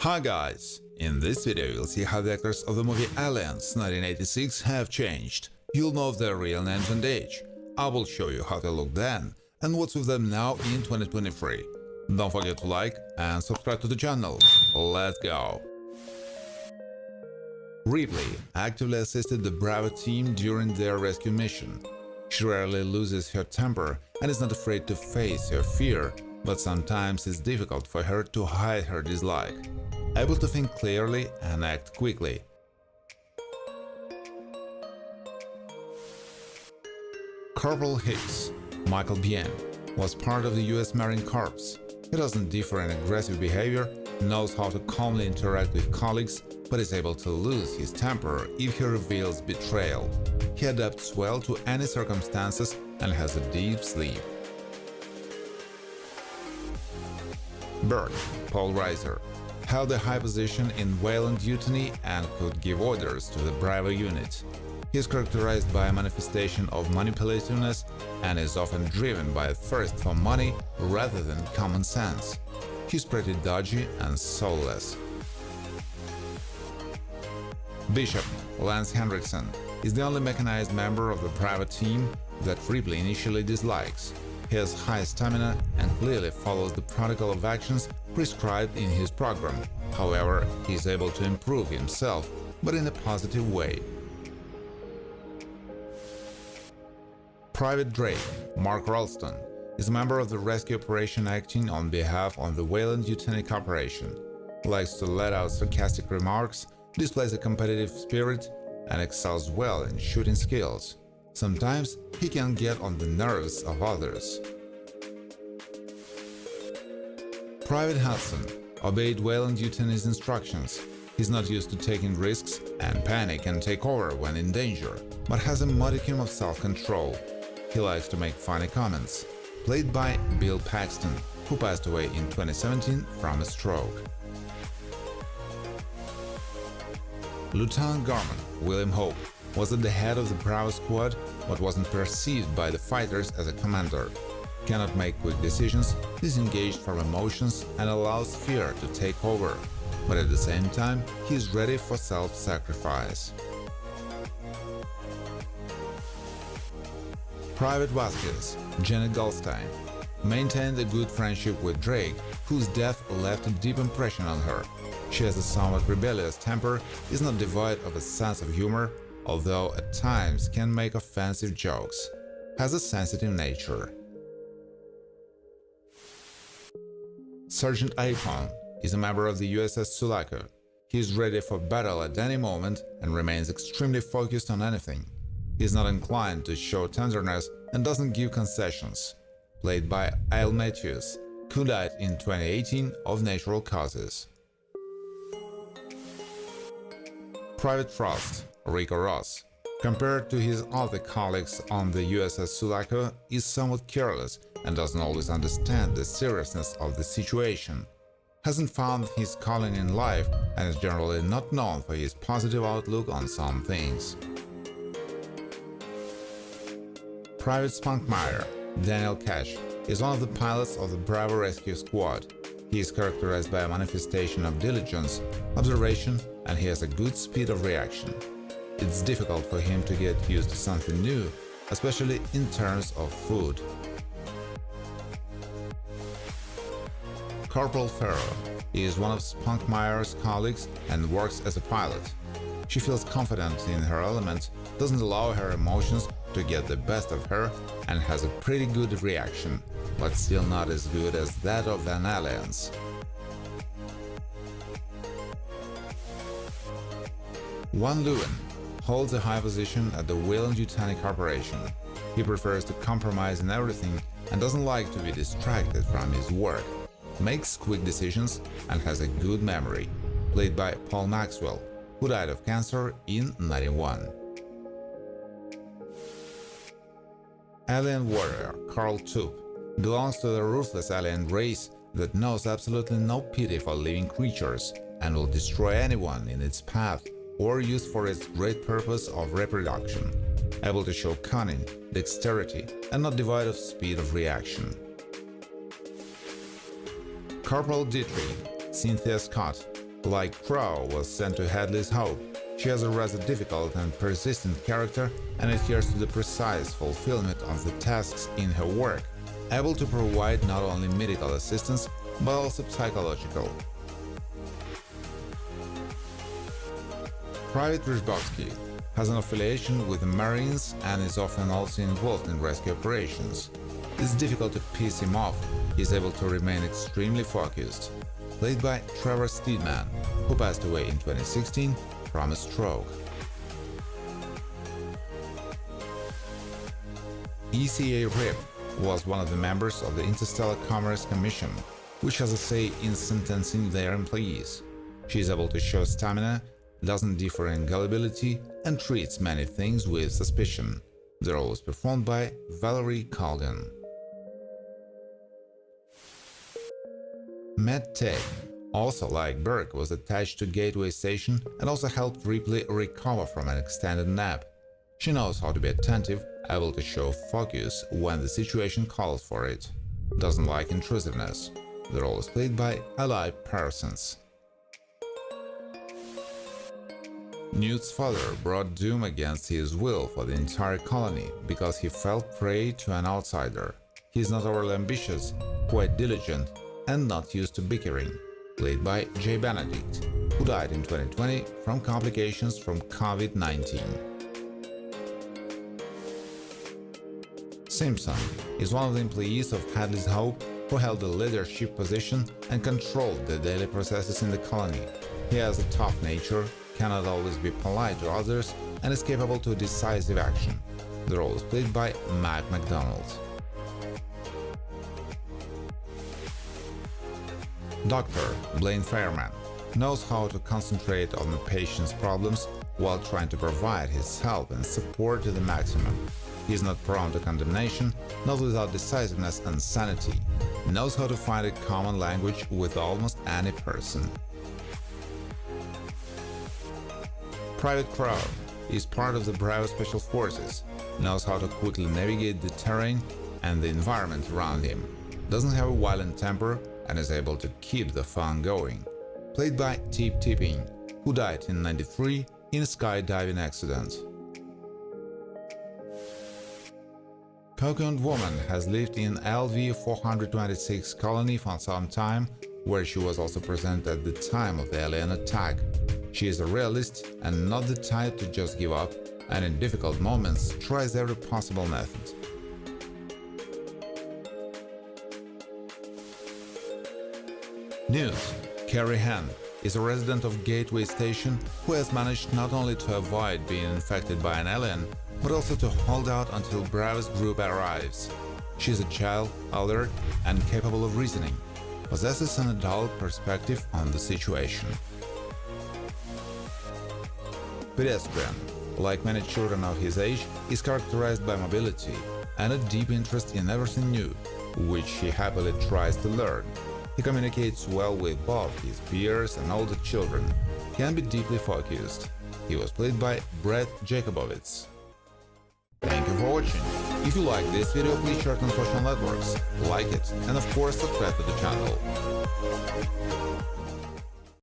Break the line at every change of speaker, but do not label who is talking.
Hi guys! In this video you'll see how the actors of the movie Aliens 1986 have changed. You'll know their real names and age. I will show you how they looked then and what's with them now in 2023. Don't forget to like and subscribe to the channel. Let's go! Ripley actively assisted the Bravo team during their rescue mission. She rarely loses her temper and is not afraid to face her fear, but sometimes it's difficult for her to hide her dislike. Able to think clearly and act quickly. Corporal Hicks, Michael Bien, was part of the US Marine Corps. He doesn't differ in aggressive behavior, knows how to calmly interact with colleagues, but is able to lose his temper if he reveals betrayal. He adapts well to any circumstances and has a deep sleep. Burke, Paul Reiser, held a high position in whale duty and could give orders to the Bravo unit. He is characterized by a manifestation of manipulativeness and is often driven by a thirst for money rather than common sense. He's pretty dodgy and soulless. Bishop, Lance Henriksen, is the only mechanized member of the Bravo team that Ripley initially dislikes. He has high stamina and clearly follows the protocol of actions prescribed in his program. However, he is able to improve himself, but in a positive way. Private Drake, Mark Ralston, is a member of the rescue operation acting on behalf of the Wayland Eugenic Operation. Likes to let out sarcastic remarks, displays a competitive spirit, and excels well in shooting skills. Sometimes he can get on the nerves of others. Private Hudson obeyed Wayland Eugenics instructions. He's not used to taking risks and panic can take over when in danger, but has a modicum of self-control. He likes to make funny comments. Played by Bill Paxton, who passed away in 2017 from a stroke. Lieutenant Gorman, William Hope, was at the head of the Bravo squad but wasn't perceived by the fighters as a commander. Cannot make quick decisions, disengaged from emotions and allows fear to take over, but at the same time he is ready for self-sacrifice. Private Vasquez, Janet Goldstein, maintained a good friendship with Drake, whose death left a deep impression on her. She has a somewhat rebellious temper, is not devoid of a sense of humor, although at times can make offensive jokes. Has a sensitive nature. Sergeant Apon is a member of the USS Sulaco. He is ready for battle at any moment and remains extremely focused on anything. He is not inclined to show tenderness and doesn't give concessions. Played by Al Matthews, who died in 2018 of natural causes. Private Frost, Rico Ross, compared to his other colleagues on the USS Sulaco, is somewhat careless and doesn't always understand the seriousness of the situation. Hasn't found his calling in life and is generally not known for his positive outlook on some things. Private Spunkmeyer, Daniel Cash, is one of the pilots of the Bravo Rescue Squad. He is characterized by a manifestation of diligence, observation, and he has a good speed of reaction. It's difficult for him to get used to something new, especially in terms of food. Corporal Farrow is one of Spunkmeyer's colleagues and works as a pilot. She feels confident in her element, doesn't allow her emotions to get the best of her, and has a pretty good reaction, but still not as good as that of an aliens. Juan Lewin holds a high position at the Wayland Eugenic Corporation. He prefers to compromise in everything and doesn't like to be distracted from his work, makes quick decisions and has a good memory. Played by Paul Maxwell, who died of cancer in '91. Alien warrior Carl Toop belongs to the ruthless alien race that knows absolutely no pity for living creatures and will destroy anyone in its path or used for its great purpose of reproduction. Able to show cunning, dexterity, and not devoid of speed of reaction. Corporal Dietrich, Cynthia Scott, Like Crow was sent to Hadley's Hope, she has a rather difficult and persistent character and adheres to the precise fulfillment of the tasks in her work, able to provide not only medical assistance but also psychological. Private Ryzbotsky has an affiliation with the Marines and is often also involved in rescue operations. It's difficult to piss him off. He's able to remain extremely focused. Played by Trevor Steedman, who passed away in 2016 from a stroke. ECA Rip was one of the members of the Interstellar Commerce Commission, which has a say in sentencing their employees. She is able to show stamina, doesn't differ in gullibility, and treats many things with suspicion. The role was performed by Valerie Colgan. Matt Tay, also like Burke, was attached to Gateway Station and also helped Ripley recover from an extended nap. She knows how to be attentive, able to show focus when the situation calls for it. Doesn't like intrusiveness. The role is played by Eli Parsons. Newt's father brought doom against his will for the entire colony because he fell prey to an outsider. He is not overly ambitious, quite diligent, and not used to bickering. Played by Jay Benedict, who died in 2020 from complications from COVID-19. Simpson is one of the employees of Hadley's Hope who held a leadership position and controlled the daily processes in the colony. He has a tough nature, cannot always be polite to others, and is capable to decisive action. The role is played by Mac McDonald. Dr. Blaine Fairman knows how to concentrate on the patient's problems while trying to provide his help and support to the maximum. He is not prone to condemnation, not without decisiveness and sanity, knows how to find a common language with almost any person. Private Crow is part of the Bravo Special Forces, knows how to quickly navigate the terrain and the environment around him, doesn't have a violent temper, and is able to keep the fun going. Played by Tip Tipping, who died in '93 in a skydiving accident. Cocooned Woman has lived in LV-426 colony for some time, where she was also present at the time of the alien attack. She is a realist and not the type to just give up, and in difficult moments tries every possible method. Newt, Carrie Hand, is a resident of Gateway Station who has managed not only to avoid being infected by an alien, but also to hold out until Bravo's group arrives. She is a child, alert, and capable of reasoning, possesses an adult perspective on the situation. Pedestrian, like many children of his age, is characterized by mobility and a deep interest in everything new, which he happily tries to learn. He communicates well with both his peers and older children. He can be deeply focused. He was played by Brett Jacobowitz. Thank you for watching. If you like this video, please share it on social networks, like it, and of course subscribe to the channel.